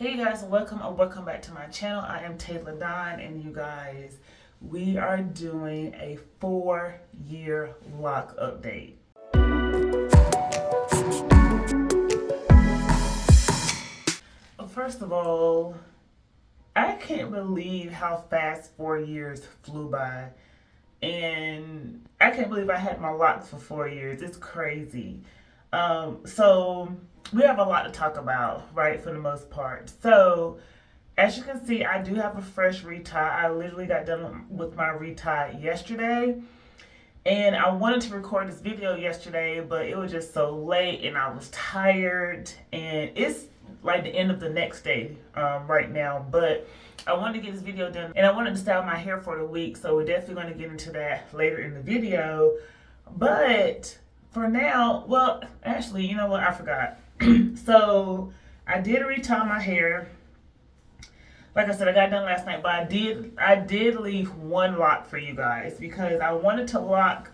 Hey guys, welcome or welcome back to my channel. I am Taylor Don, and you guys, we are doing a 4-year lock update. First of all, I can't believe how fast 4 years flew by, and I can't believe I had my locks for 4 years. It's crazy. So we have a lot to talk about, right, for the most part. So as you can see, I do have a fresh retie. I literally got done with my retie yesterday. And I wanted to record this video yesterday, but it was just so late and I was tired. And it's like the end of the next day right now. But I wanted to get this video done. And I wanted to style my hair for the week. So we're definitely going to get into that later in the video. But for now, well, actually, you know what? I forgot. So I did retie my hair. Like I said, I got done last night, but I did leave one lock for you guys because I wanted to lock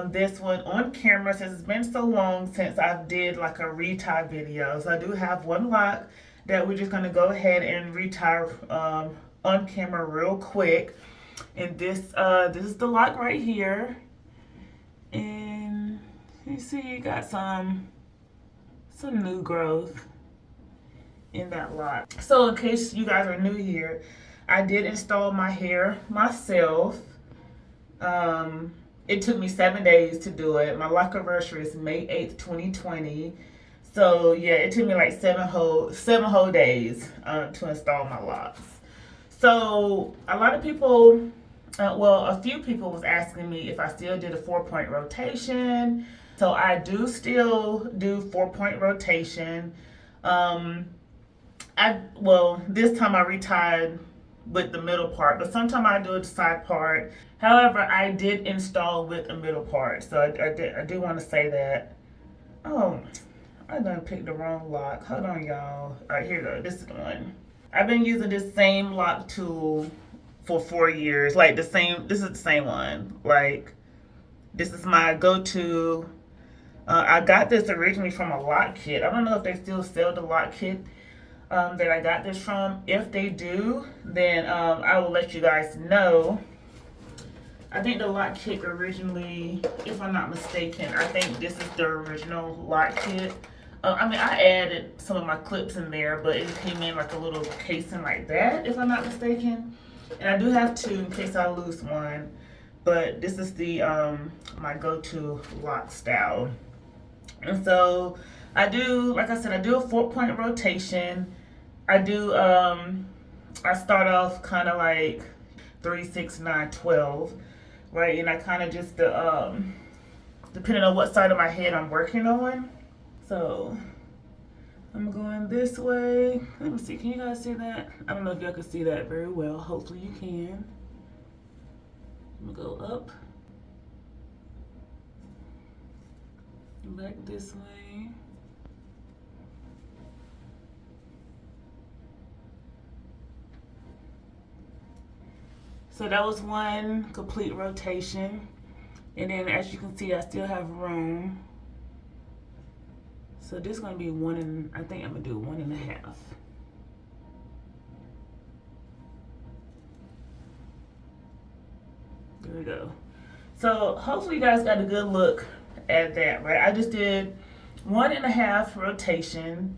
this one on camera since it's been so long since I did like a retie video. So I do have one lock that we're just gonna go ahead and retie on camera real quick. And this is the lock right here. And you see, you got some new growth in that lock. So in case you guys are new here, I did install my hair myself. It took me 7 days to do it. My Locaversary is May 8th, 2020. So yeah, it took me like seven whole days to install my locks. So a lot of people, a few people was asking me if I still did a 4-point rotation. So I do still do 4-point rotation. This time I retied with the middle part, but sometimes I do a side part. However, I did install with a middle part, so I do want to say that. Oh, I done picked the wrong lock. Hold on, y'all. All right, here we go. This is the one. I've been using this same lock tool for 4 years. Like this is the same one. Like this is my go-to. I got this originally from a lock kit. I don't know if they still sell the lock kit that I got this from. If they do, then I will let you guys know. I think the lock kit originally, if I'm not mistaken, I think this is the original lock kit. I mean, I added some of my clips in there, but it came in like a little casing like that, if I'm not mistaken. And I do have two in case I lose one. But this is the my go-to lock style. And so I do, like I said, I do a 4-point rotation. I do, I start off kind of like 3, 6, 9, 12, right? And I kind of just, depending on what side of my head I'm working on. So I'm going this way. Let me see, can you guys see that? I don't know if y'all can see that very well. Hopefully you can. I'm gonna go up. Back this way. So that was one complete rotation. And then as you can see, I still have room. So this is gonna be one, and I think I'm gonna do 1.5. There we go. So hopefully you guys got a good look at that, right? I just did 1.5 rotation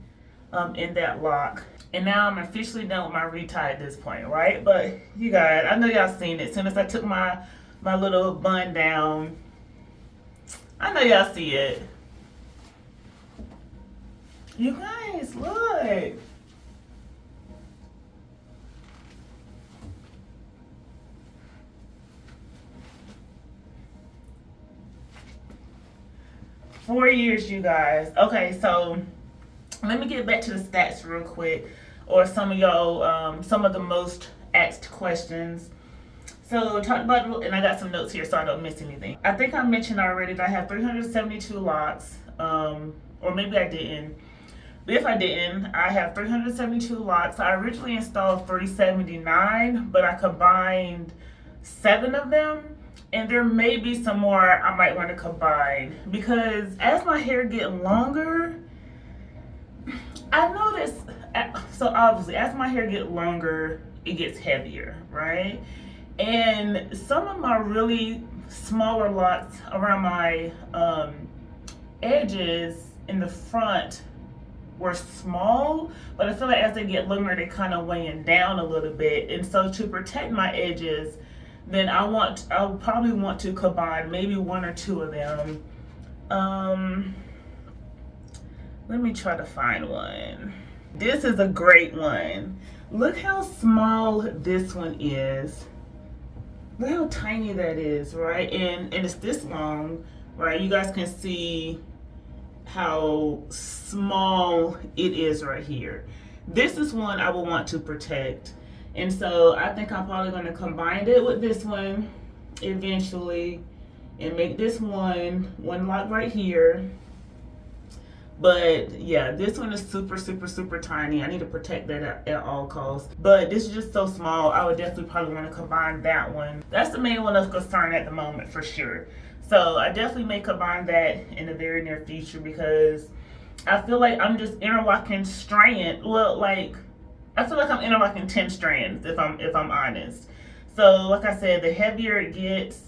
in that lock. And now I'm officially done with my retie at this point, right? But you guys, I know y'all seen it. As soon as I took my little bun down, I know y'all see it. You guys, look. Four years, you guys. Okay, so let me get back to the stats real quick, or some of y'all, some of the most asked questions. So talk about, and I got some notes here so I don't miss anything. I think I mentioned already that I have 372 locks, or maybe I didn't. But if I didn't, I have 372 locks. I originally installed 379, but I combined 7 of them. And there may be some more I might want to combine because as my hair get longer, I noticed so obviously as my hair gets longer, it gets heavier, right? And some of my really smaller locks around my edges in the front were small, but I feel like as they get longer, they kind of weighing down a little bit. And so to protect my edges, then I'll probably want to combine maybe one or two of them. Let me try to find one. This is a great one. Look how small this one is. Look how tiny that is, right? And it's this long, right? You guys can see how small it is right here. This is one I will want to protect. And so I think I'm probably going to combine it with this one eventually and make this one lock right here. But yeah, this one is super, super, super tiny. I need to protect that at all costs. But this is just so small, I would definitely probably want to combine that one. That's the main one of concern at the moment for sure. So I definitely may combine that in the very near future because I feel like I'm just interlocking strand. Well, like I feel like I'm interlocking 10 strands if I'm honest. So like I said, the heavier it gets,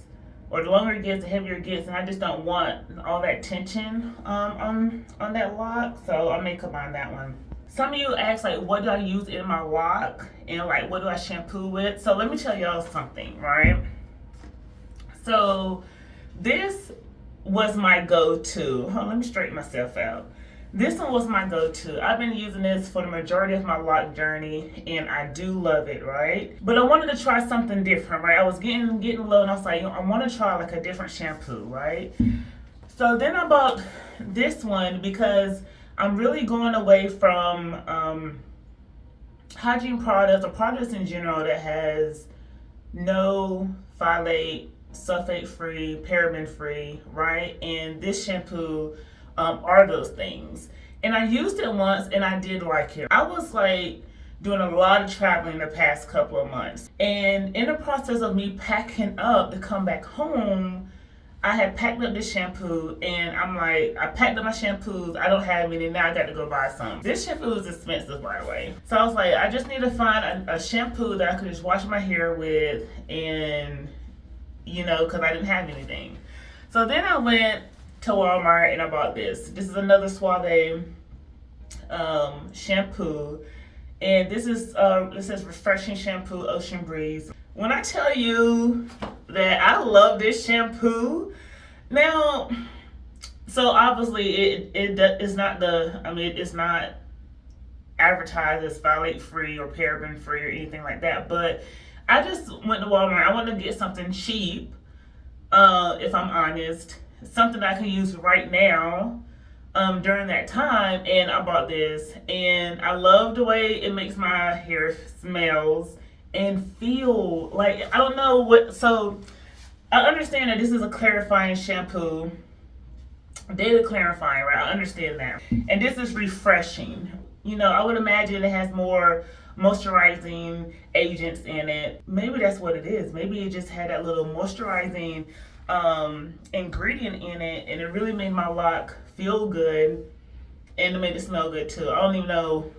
or the longer it gets, the heavier it gets, and I just don't want all that tension on that lock. So I may combine that one. Some of you ask like, what do I use in my lock, and like, what do I shampoo with? So let me tell y'all something, right? So this was my go-to. Let me straighten myself out. This one was my go-to. I've been using this for the majority of my lock journey, and I do love it, right? But I wanted to try something different, right? I was getting low, and I was like, I want to try like a different shampoo, right? So then I bought this one because I'm really going away from hygiene products or products in general that has no phthalate, sulfate-free, paraben-free, right? And this shampoo are those things. And I used it once and I did like it. I was like doing a lot of traveling the past couple of months. And in the process of me packing up to come back home, I had packed up this shampoo and I'm like, I packed up my shampoos, I don't have any, now I got to go buy some. This shampoo is expensive, by the way. So I was like, I just need to find a shampoo that I could just wash my hair with, and you know, because I didn't have anything. So then I went to Walmart and I bought this. This is another Suave shampoo, and this is it says refreshing shampoo, Ocean Breeze. When I tell you that I love this shampoo, now, so obviously it's not it's not advertised as phthalate free or paraben free or anything like that, but I just went to Walmart. I wanted to get something cheap, if I'm honest, something I can use right now during that time, and I bought this, and I love the way it makes my hair smells and feel like, I don't know what, so I understand that this is a clarifying shampoo, daily clarifying, right? I understand that. And this is refreshing. You know, I would imagine it has more moisturizing agents in it. Maybe that's what it is. Maybe it just had that little moisturizing ingredient in it, and it really made my lock feel good, and it made it smell good too. I don't even know.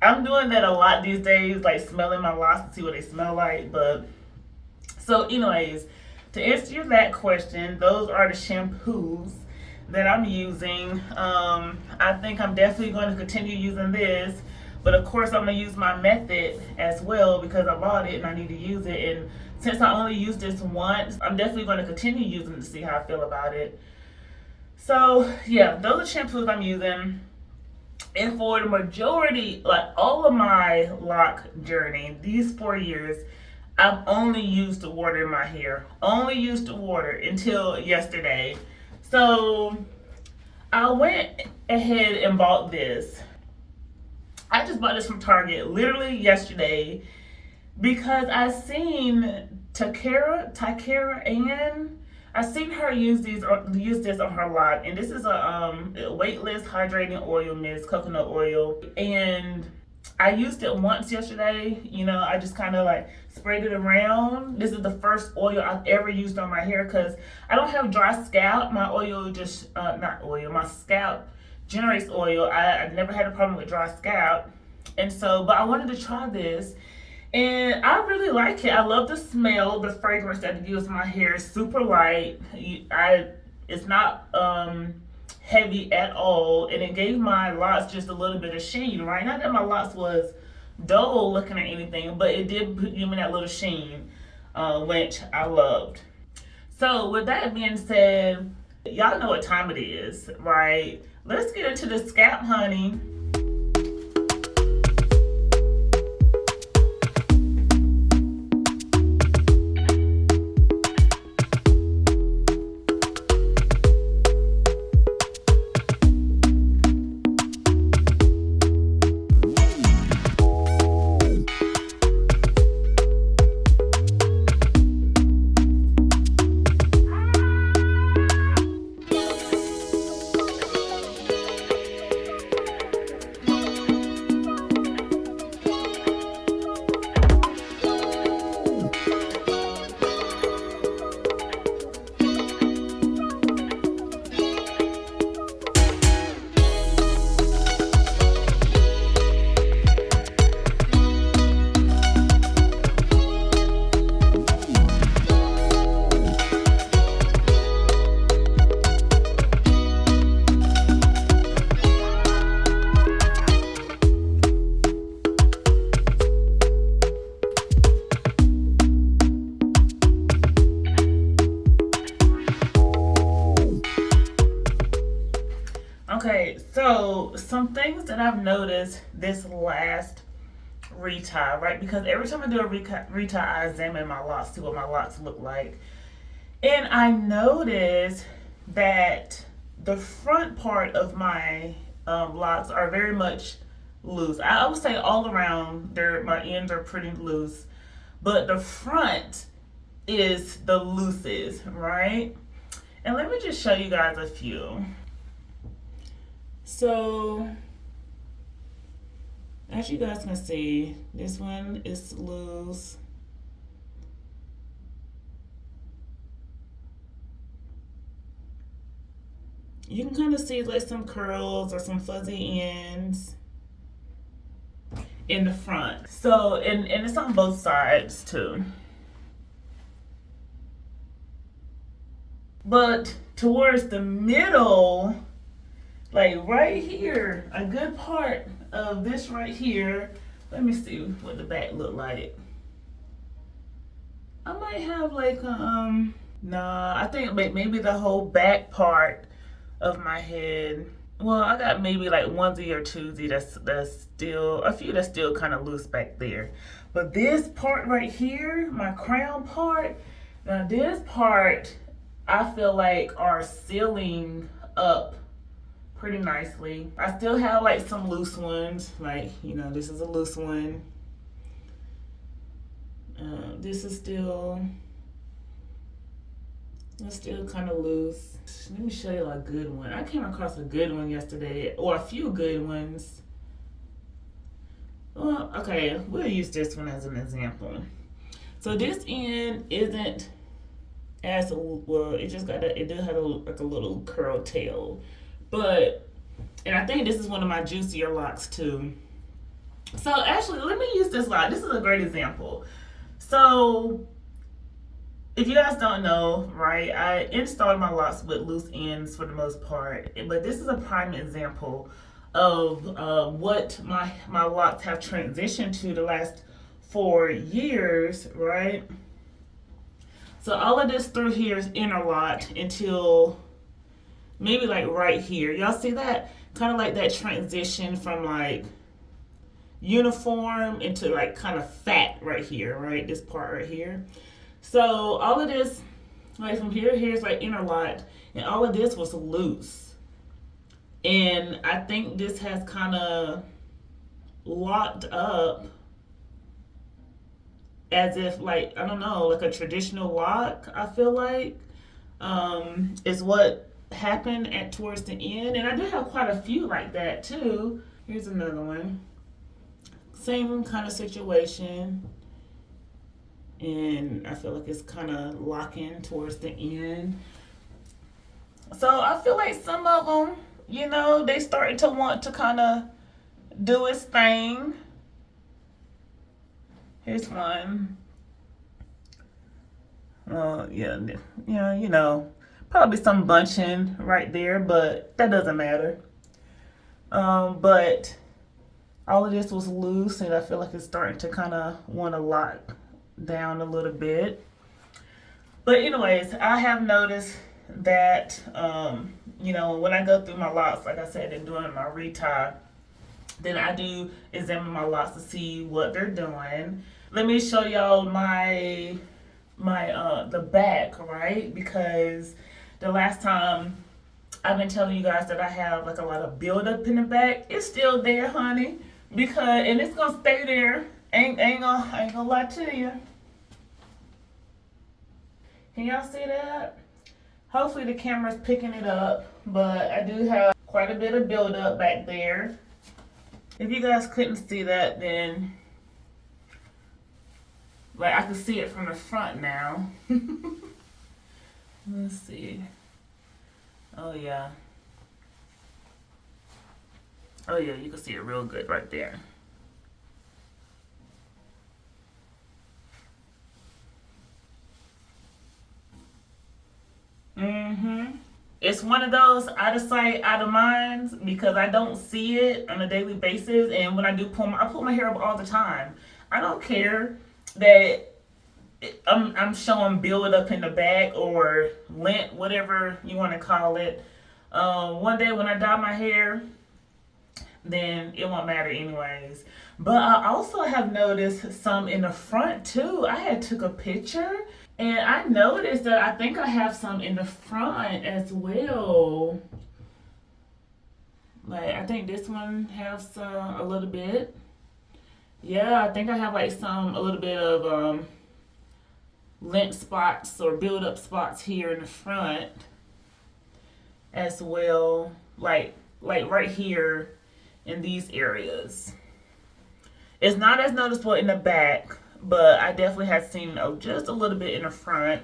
I'm doing that a lot these days, like smelling my locks to see what they smell like. But so anyways, to answer that question, those are the shampoos that I'm using. I think I'm definitely going to continue using this, but of course I'm going to use my method as well because I bought it and I need to use it. And since I only used this once, I'm definitely going to continue using it to see how I feel about it. So yeah, those are shampoos I'm using. And for the majority, like all of my lock journey, these 4 years, I've only used the water in my hair. Only used the water until yesterday. So I went ahead and bought this. I just bought this from Target literally yesterday because I seen Takara Ann. I seen her use this on her lock, and this is a weightless hydrating oil mist, coconut oil, and I used it once yesterday. You know, I just kind of like sprayed it around. This is the first oil I've ever used on my hair because I don't have dry scalp. My oil just my scalp generates oil. I've never had a problem with dry scalp, And so, but I wanted to try this. And I really like it. I love the smell, the fragrance that it gives my hair. Super light. It's not heavy at all, and it gave my locks just a little bit of sheen, right? Not that my locks was dull looking at anything, but it did give me that little sheen, which I loved. So with that being said, y'all know what time it is, right? Let's get into the scalp, honey. Okay, so some things that I've noticed this last retie, right? Because every time I do a retie, I examine my locks, see what my locks look like. And I noticed that the front part of my locks are very much loose. I would say all around, my ends are pretty loose. But the front is the loosest, right? And let me just show you guys a few. So, as you guys can see, this one is loose. You can kind of see like some curls or some fuzzy ends in the front. So, and it's on both sides too. But towards the middle, like right here, a good part of this right here, let me see what the back look like. I might have like nah, I think maybe the whole back part of my head. Well, I got maybe like onesie or twosie that's still, a few that's still kind of loose back there. But this part right here, my crown part, now this part, I feel like are sealing up pretty nicely. I still have like some loose ones, like, you know, this is a loose one. This is still kind of loose. Let me show you a good one. I came across a good one yesterday, or a few good ones. Well, okay, we'll use this one as an example. So this end isn't as well. It just got it does have like a little curl tail. But, and I think this is one of my juicier locks too. So actually, let me use this lock. This is a great example. So, if you guys don't know, right, I installed my locks with loose ends for the most part. But this is a prime example of what my locks have transitioned to the last 4 years, right? So all of this through here is interlocked until maybe like right here. Y'all see that? Kind of like that transition from like uniform into like kind of fat right here, right? This part right here. So all of this, like from here to here is like interlocked, and all of this was loose. And I think this has kind of locked up as if like, I don't know, like a traditional lock, I feel like, is what happened towards the end. And I do have quite a few like that too. Here's another one. Same kind of situation. And I feel like it's kind of locking towards the end. So I feel like some of them, you know, they starting to want to kind of do its thing. Here's one. Well, yeah, you know, probably some bunching right there, but that doesn't matter. But all of this was loose, and I feel like it's starting to kind of want to lock down a little bit. But anyways, I have noticed that, you know, when I go through my locks, like I said, and doing my retie, then I do examine my locks to see what they're doing. Let me show y'all my the back, right? Because the last time I've been telling you guys that I have like a lot of buildup in the back. It's still there, honey, because and it's gonna stay there. Ain't gonna lie to you. Can y'all see that? Hopefully the camera's picking it up, but I do have quite a bit of buildup back there. If you guys couldn't see that, then like I can see it from the front now. Let's see. Oh yeah. Oh yeah, you can see it real good right there. It's one of those out of sight, out of mind, because I don't see it on a daily basis. And when I do I pull my hair up all the time. I don't care that I'm showing build up in the back or lint, whatever you want to call it. One day when I dye my hair, then it won't matter anyways. But I also have noticed some in the front too. I had took a picture and I noticed that I think I have some in the front as well. Like I think this one has a little bit. Yeah, I think I have like a little bit of lint spots or build up spots here in the front as well. Like right here in these areas. It's not as noticeable in the back, but I definitely have seen just a little bit in the front.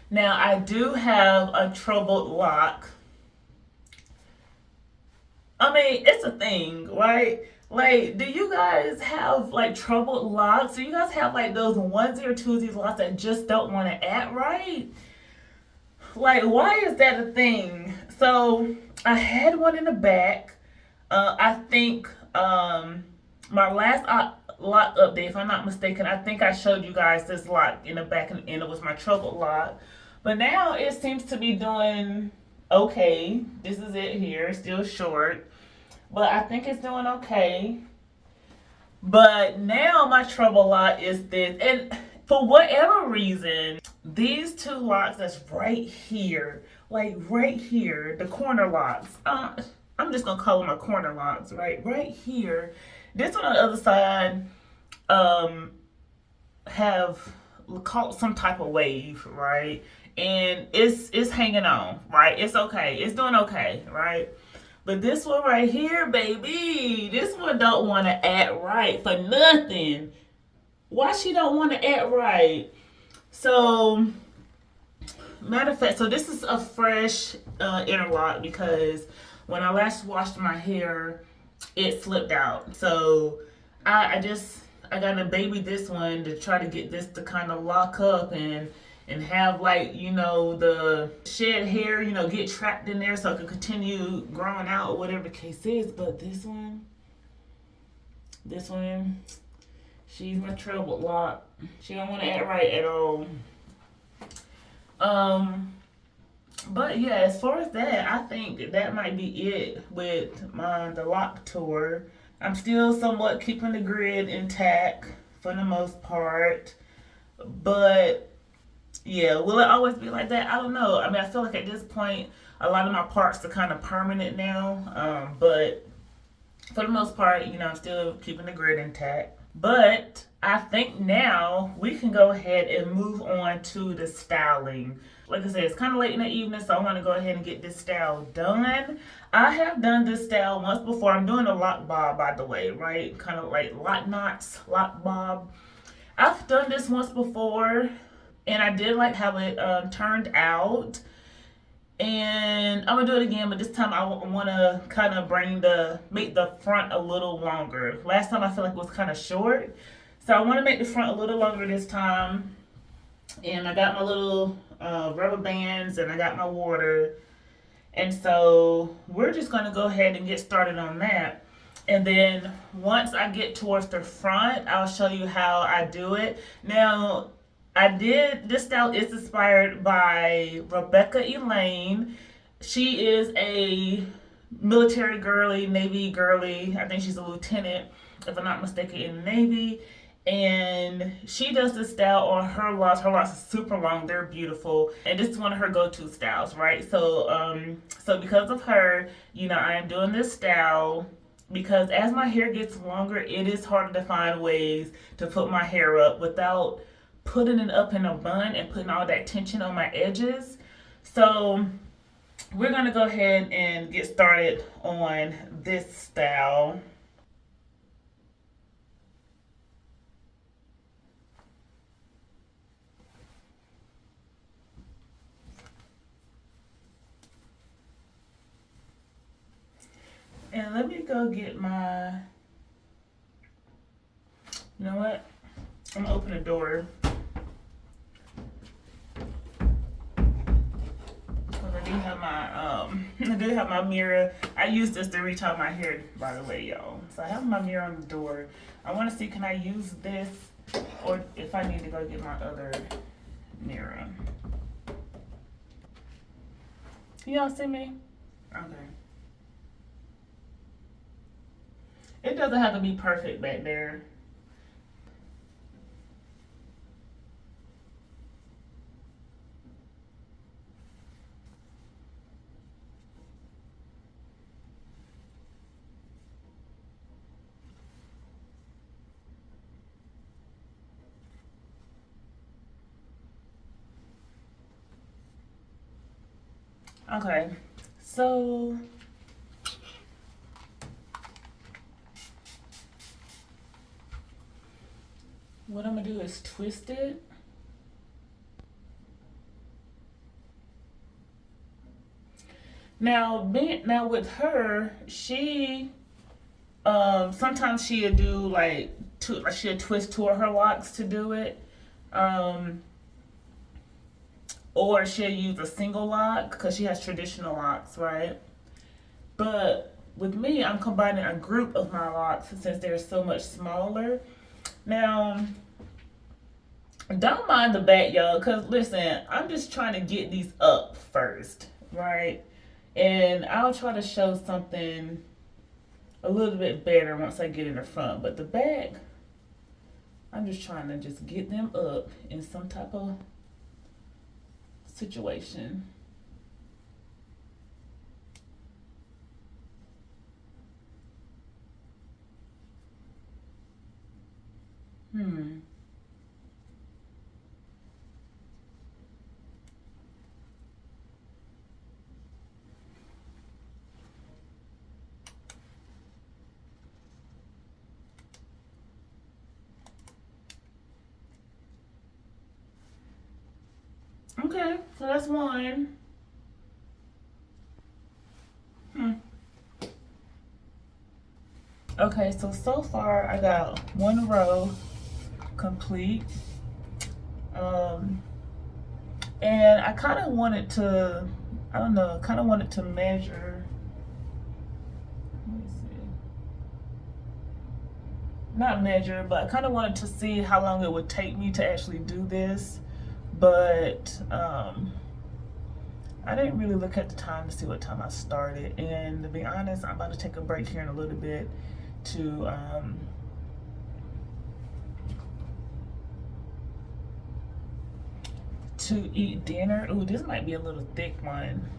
Now I do have a troubled lock. I mean, it's a thing, right? Like, do you guys have like troubled locks? Do you guys have like those onesie or twosies locks that just don't want to act right? Like, why is that a thing? So I had one in the back. I think my last lock update, if I'm not mistaken, I think I showed you guys this lock in the back and it was my troubled lock. But now it seems to be doing okay. This is it here, still short. But I think it's doing okay. But now my trouble lock is this. And for whatever reason, these two locks that's right here, like right here, the corner locks. I'm just gonna call them my corner locks, right here. This one on the other side have caught some type of wave, right? And it's hanging on, right? It's okay. It's doing okay, right? But this one right here, baby, this one don't want to act right for nothing. Why she don't want to act right? So, matter of fact, so this is a fresh interlock because when I last washed my hair, it slipped out. So I gotta baby this one to try to get this to kind of lock up and have like, you know, the shed hair, you know, get trapped in there so it can continue growing out or whatever the case is. But this one, she's my troubled lock. She don't want to act right at all. But yeah, as far as that, I think that might be it with the lock tour. I'm still somewhat keeping the grid intact for the most part. But yeah, will it always be like that? I don't know. I mean, I feel like at this point, a lot of my parts are kind of permanent now. But for the most part, you know, I'm still keeping the grid intact. But I think now we can go ahead and move on to the styling. Like I said, it's kind of late in the evening, so I want to go ahead and get this style done. I have done this style once before. I'm doing a lock bob, by the way, right? Kind of like Loc Knots, lock bob. I've done this once before, and I did like how it turned out. And I'm gonna do it again, but this time I want to kind of make the front a little longer. Last time I feel like it was kind of short, So I want to make the front a little longer this time. And I got my little rubber bands and I got my water. And so we're just going to go ahead and get started on that. And then once I get towards the front, I'll show you how I do it. Now, this style is inspired by Rebecca Elaine. She is a military girly, Navy girly. I think she's a lieutenant, if I'm not mistaken, in the Navy. And she does this style on her locks. Her locks are super long. They're beautiful. And this is one of her go-to styles, right? So, so because of her, you know, I am doing this style because as my hair gets longer, it is harder to find ways to put my hair up without putting it up in a bun and putting all that tension on my edges. So we're going to go ahead and get started on this style. And let me go get my, you know what? I'm gonna open the door. I do have my mirror. I use this to retile my hair, by the way, y'all. So I have my mirror on the door. I want to see, can I use this, or if I need to go get my other mirror. Y'all see me? Okay. It doesn't have to be perfect back there. Okay, so what I'm gonna do is twist it. Now with her, she sometimes she'll do she'll twist two of her locks to do it. Or she'll use a single lock because she has traditional locks, right? But with me, I'm combining a group of my locks since they're so much smaller. Now, don't mind the back, y'all, because listen, I'm just trying to get these up first, right? And I'll try to show something a little bit better once I get in the front. But the back, I'm just trying to just get them up in some type of situation. Okay, so that's one. Okay, so far I got one row complete. And I kind of wanted to, I don't know, kind of wanted to measure. Let me see. Not measure, but I kind of wanted to see how long it would take me to actually do this. But I didn't really look at the time to see what time I started. And to be honest, I'm about to take a break here in a little bit to eat dinner. Ooh, this might be a little thick one.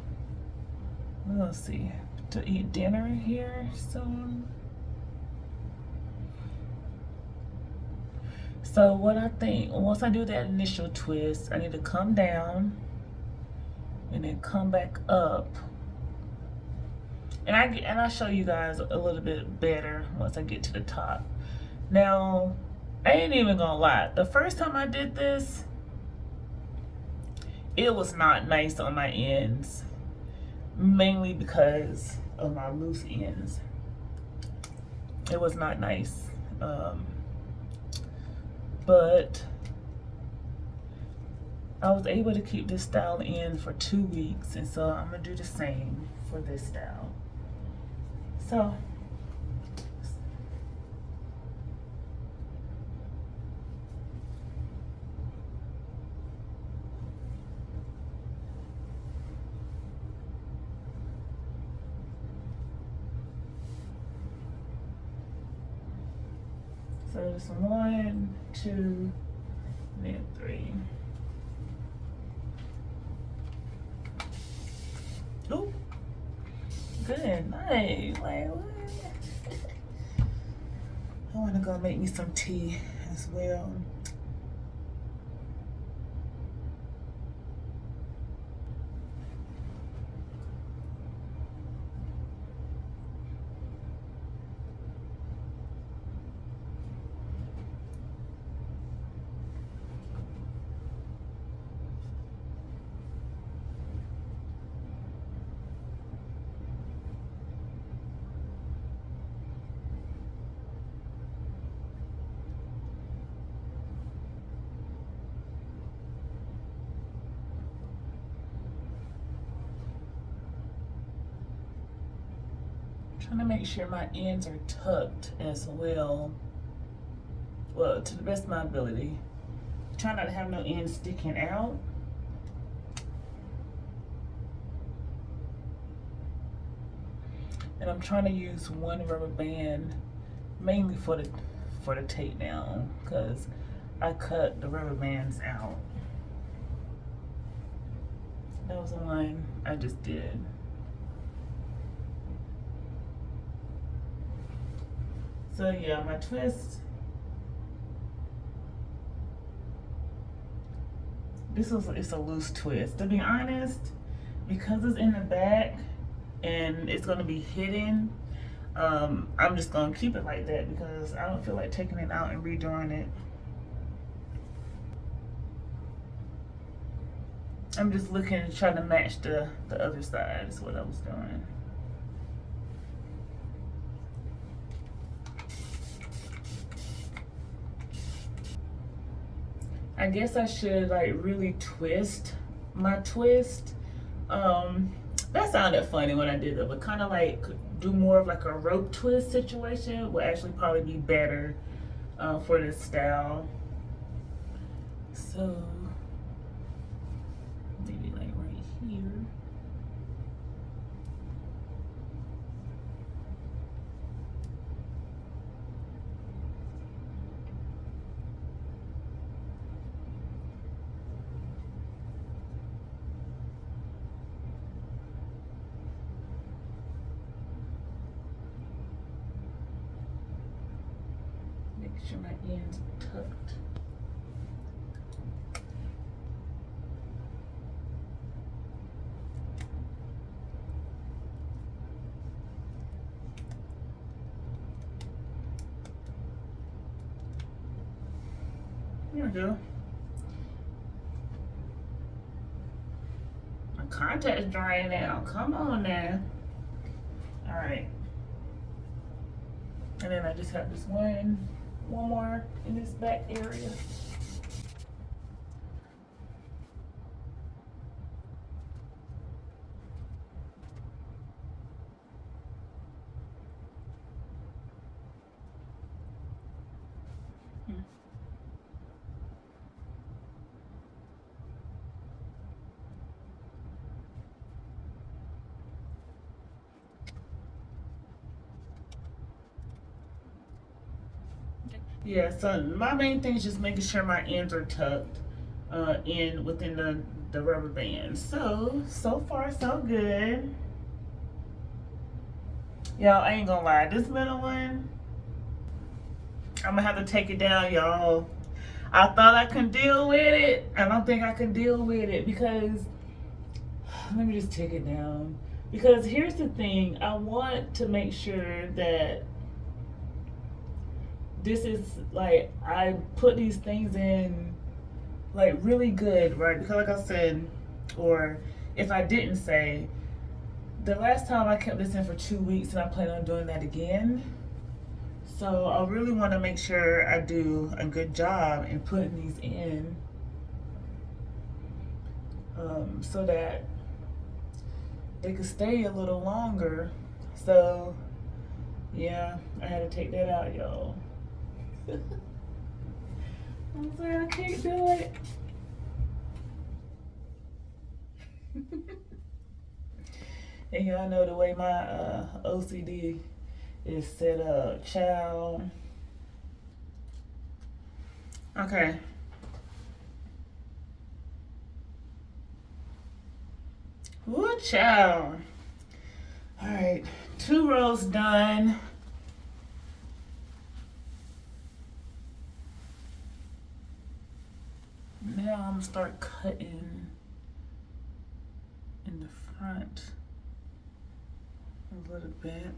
Let's see. To eat dinner here soon. So what I think, once I do that initial twist, I need to come down and then come back up. And I'll show you guys a little bit better once I get to the top. Now, I ain't even gonna lie. The first time I did this, it was not nice on my ends, mainly because of my loose ends. It was not nice. but I was able to keep this style in for 2 weeks, and so I'm gonna do the same for this style. So just 1, 2, then 3. Ooh, good, nice. Like, what? I want to go make me some tea as well. Trying to make sure my ends are tucked as well. Well, to the best of my ability. Try not to have no ends sticking out. And I'm trying to use one rubber band mainly for the tape down, because I cut the rubber bands out. That was the one I just did. So yeah, my twist, it's a loose twist. To be honest, because it's in the back and it's gonna be hidden, I'm just gonna keep it like that because I don't feel like taking it out and redoing it. I'm just looking to try to match the other side is what I was doing. I guess I should like really twist my twist. That sounded funny when I did that, but kind of like do more of like a rope twist situation would actually probably be better for this style. So maybe like right here. Make sure my ends are tucked. There we go. My contact is drying out. Come on now. All right. And then I just have this one more in this back area. Yeah, so my main thing is just making sure my ends are tucked in within the rubber band. So far so good. Y'all, I ain't gonna lie, this middle one, I'm gonna have to take it down, y'all. I thought I could deal with it. I don't think I can deal with it because, let me just take it down. Because here's the thing, I want to make sure that this is like, I put these things in like really good, right? Because like I said, or if I didn't say, the last time I kept this in for 2 weeks and I plan on doing that again. So I really want to make sure I do a good job in putting these in, so that they could stay a little longer. So yeah, I had to take that out, y'all. I'm sorry, I can't do it. And y'all know the way my OCD is set up, child. Okay. Woo, child. All right, 2 rows done. Now I'm gonna start cutting in the front a little bit.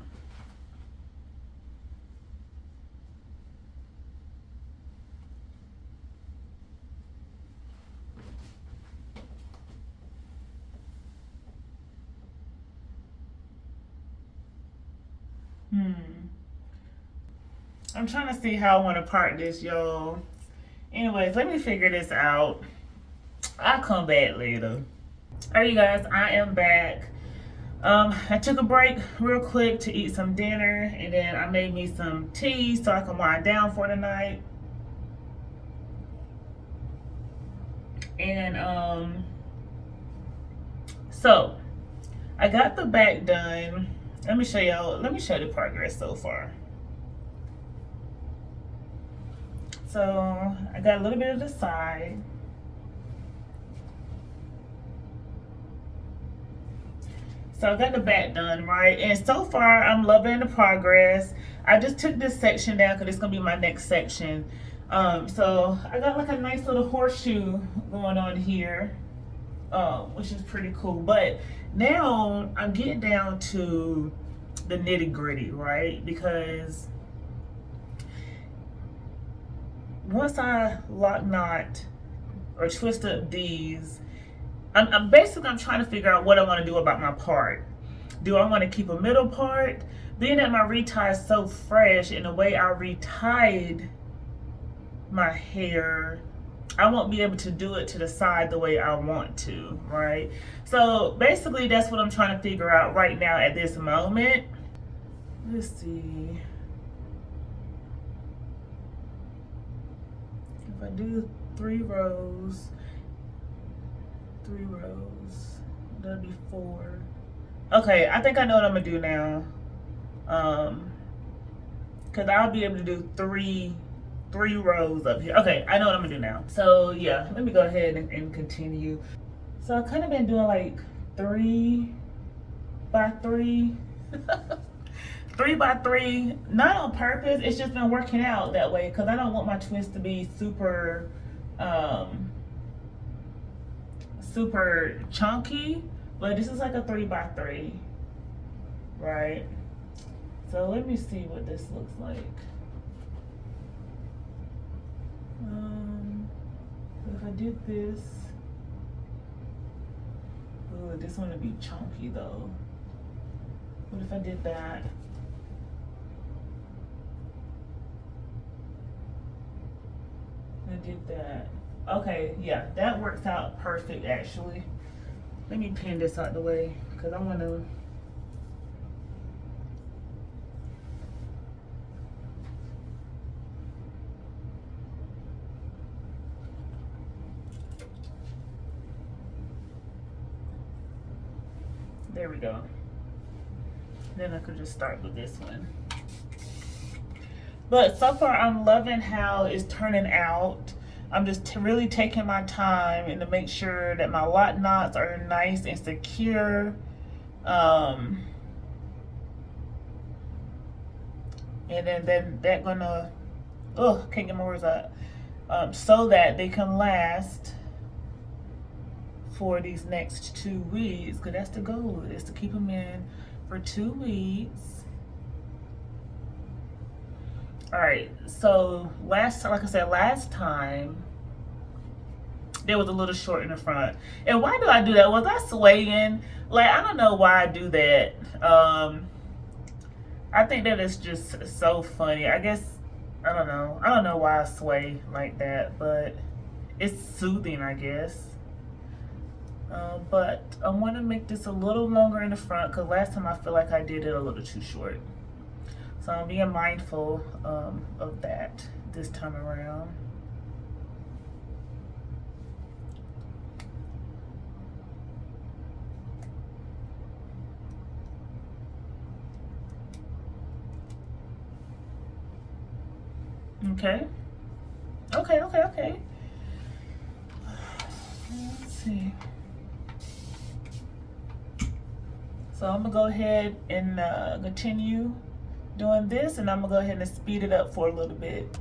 I'm trying to see how I want to part this, y'all. Anyways, let me figure this out. I'll come back later. All right, you guys, I am back. I took a break real quick to eat some dinner, and then I made me some tea so I can wind down for the night. And so I got the back done. Let me show y'all, let me show the progress so far. So I got a little bit of the side. So I got the back done, right? And so far I'm loving the progress. I just took this section down because it's gonna be my next section. So I got like a nice little horseshoe going on here, which is pretty cool. But now I'm getting down to the nitty gritty, right? Because once I lock knot or twist up these, I'm basically trying to figure out what I want to do about my part. Do I want to keep a middle part? Being that my retie is so fresh, and the way I retied my hair, I won't be able to do it to the side the way I want to, right? So basically that's what I'm trying to figure out right now at this moment. Let's see. If I do 3 rows, that'd be 4. Okay, I think I know what I'm gonna do now. Cause I'll be able to do three rows up here. Okay, I know what I'm gonna do now. So yeah, let me go ahead and continue. So I've kind of been doing like 3 by 3. 3 by 3, not on purpose, it's just been working out that way because I don't want my twist to be super super chunky, but this is like a 3 by 3, right? So let me see what this looks like. If I did this, oh, this one would be chunky though. What if I did that? I did that. Okay, yeah, that works out perfect actually. Let me pin this out the way because I want to. There we go. Then I could just start with this one. But so far I'm loving how it's turning out. I'm just really taking my time and to make sure that my lock knots are nice and secure. And then that gonna, can't get my words out. So that they can last for these next 2 weeks, because that's the goal, is to keep them in for 2 weeks. All right, so last time there was a little short in the front. And why do I do that? Was I swaying? Like, I don't know why I do that. I think that is just so funny. I guess I don't know. I don't know why I sway like that, but it's soothing, I guess. But I want to make this a little longer in the front because last time I feel like I did it a little too short. So I'm being mindful of that this time around. Okay. Okay. Let's see. So I'm gonna go ahead and continue doing this, and I'm gonna go ahead and speed it up for a little bit.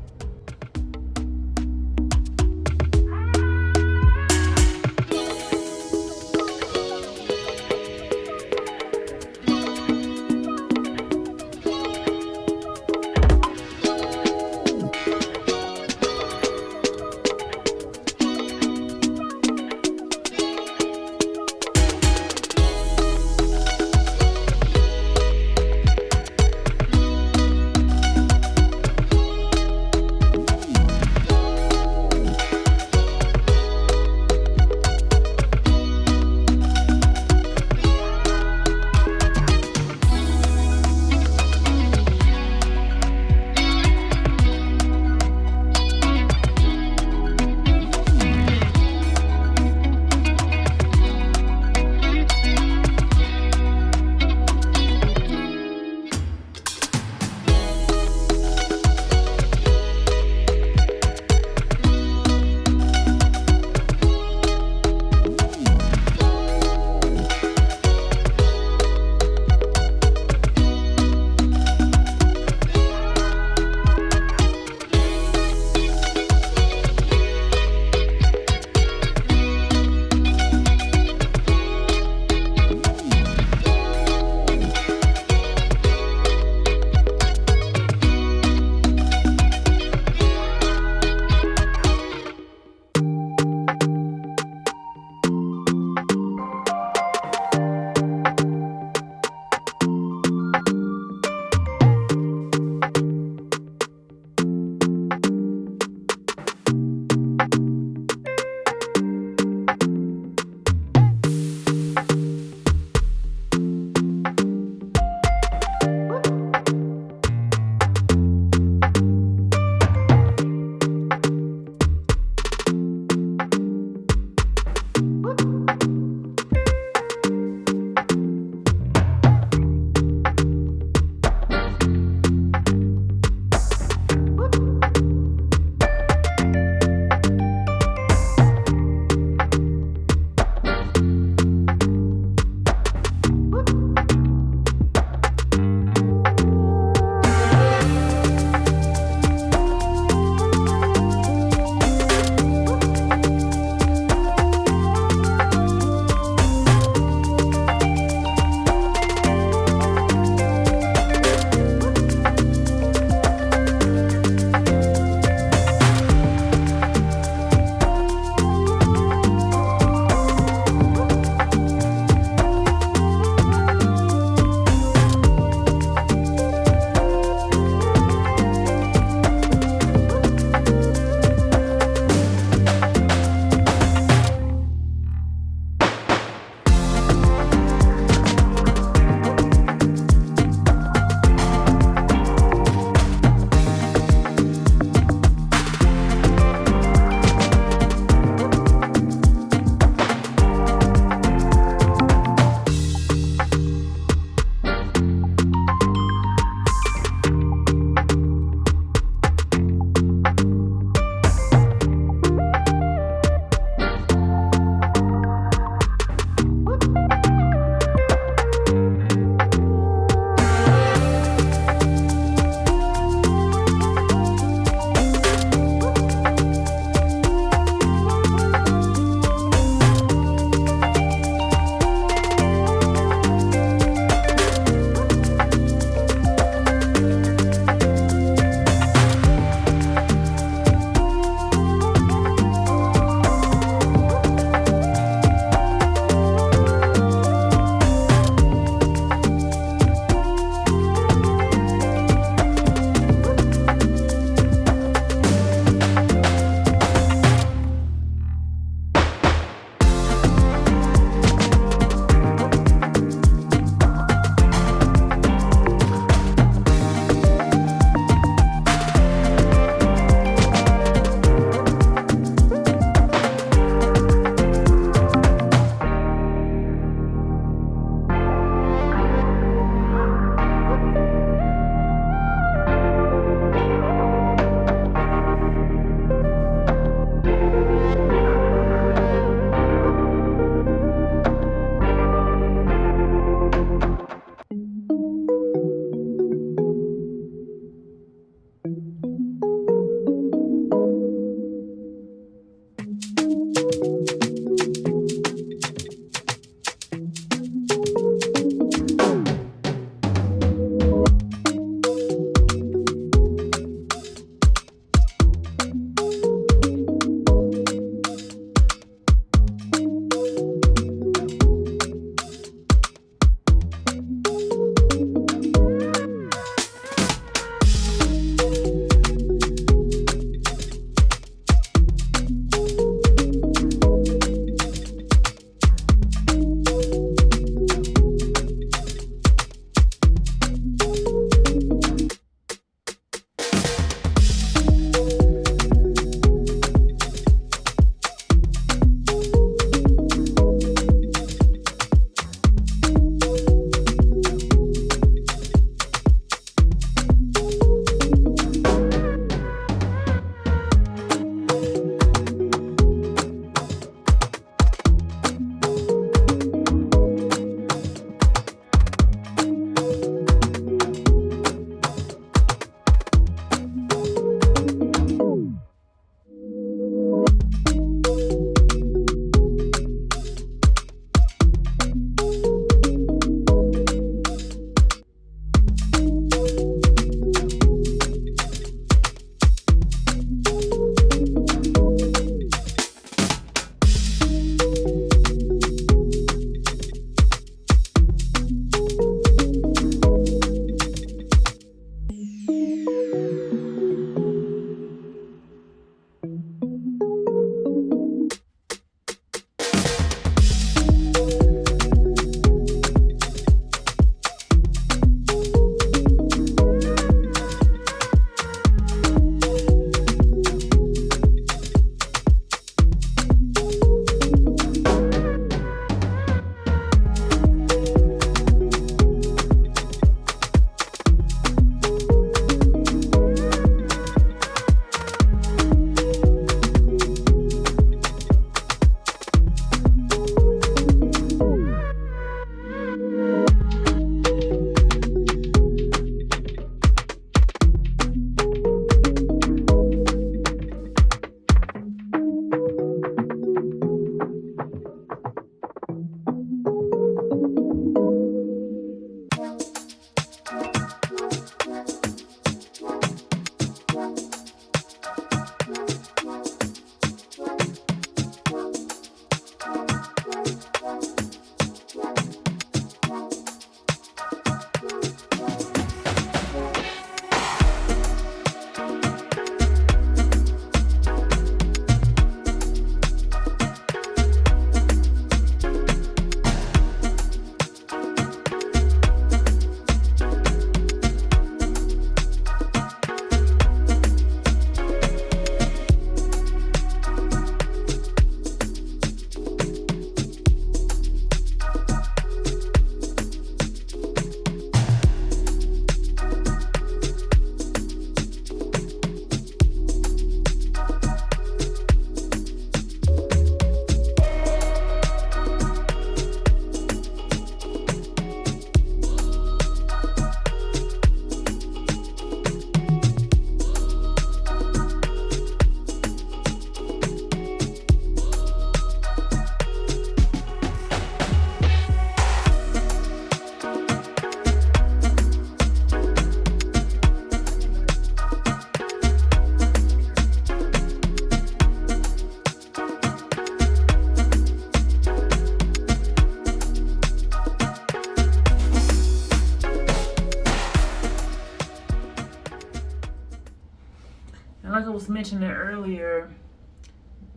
mentioned it earlier,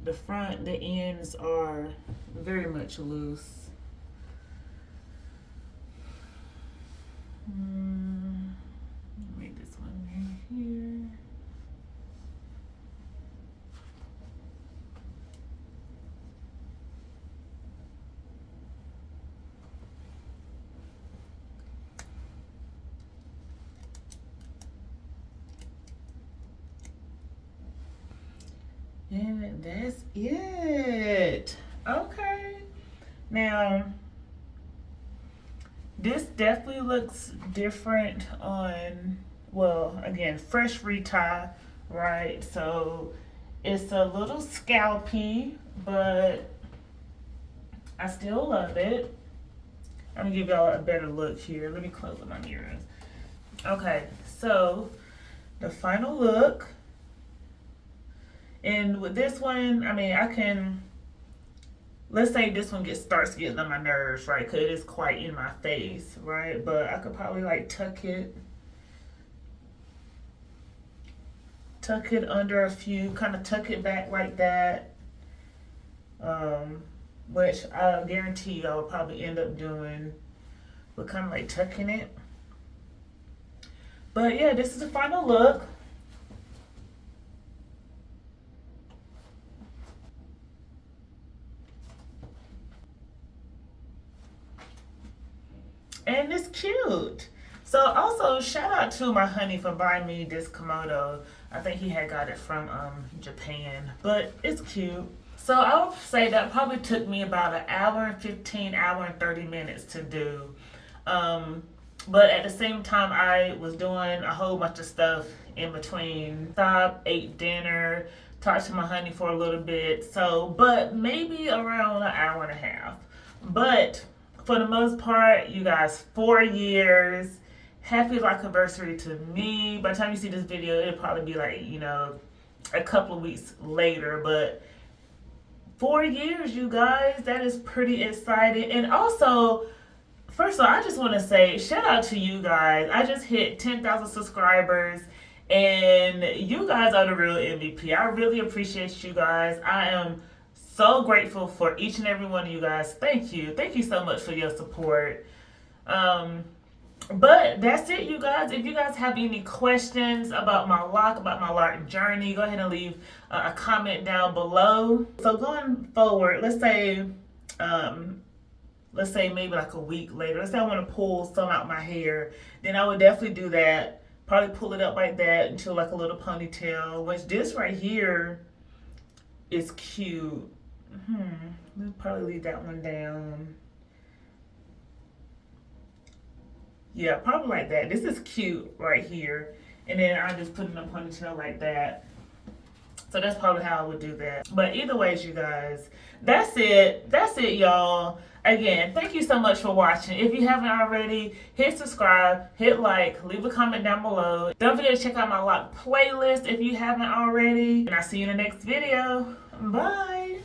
the ends are very much loose. Make this one right here. And that's it. Okay. Now, this definitely looks different on, well, again, fresh retie, right? So it's a little scalpy, but I still love it. I'm gonna give y'all a better look here. Let me close up my mirrors. Okay, so the final look. And with this one, I mean, I can, let's say this one starts getting on my nerves, right? Because it is quite in my face, right? But I could probably like tuck it under a few, kind of tuck it back like that. Which I guarantee I'll probably end up doing, but kind of like tucking it. But yeah, this is the final look. And it's cute. So also shout out to my honey for buying me this Komodo. I think he had got it from Japan, but it's cute. So I would say that probably took me about an hour and 15, hour and 30 minutes to do. But at the same time, I was doing a whole bunch of stuff in between. Stopped, ate dinner, talked to my honey for a little bit. So, but maybe around an hour and a half. But for the most part, you guys, 4 years. Happy Locaversary to me. By the time you see this video, it'll probably be like, you know, a couple of weeks later. But 4 years, you guys, that is pretty exciting. And also, first of all, I just want to say shout out to you guys. I just hit 10,000 subscribers. And you guys are the real MVP. I really appreciate you guys. I am so grateful for each and every one of you guys. Thank you. Thank you so much for your support. But that's it, you guys. If you guys have any questions about my loc journey, go ahead and leave a comment down below. So going forward, let's say maybe like a week later, let's say I want to pull some out my hair, then I would definitely do that. Probably pull it up like that into like a little ponytail, which this right here is cute. We'll probably leave that one down. Yeah, probably like that. This is cute right here. And then I just put in a ponytail like that. So that's probably how I would do that. But either ways, you guys, that's it. That's it, y'all. Again, thank you so much for watching. If you haven't already, hit subscribe, hit like, leave a comment down below. Don't forget to check out my loc playlist if you haven't already. And I'll see you in the next video. Bye.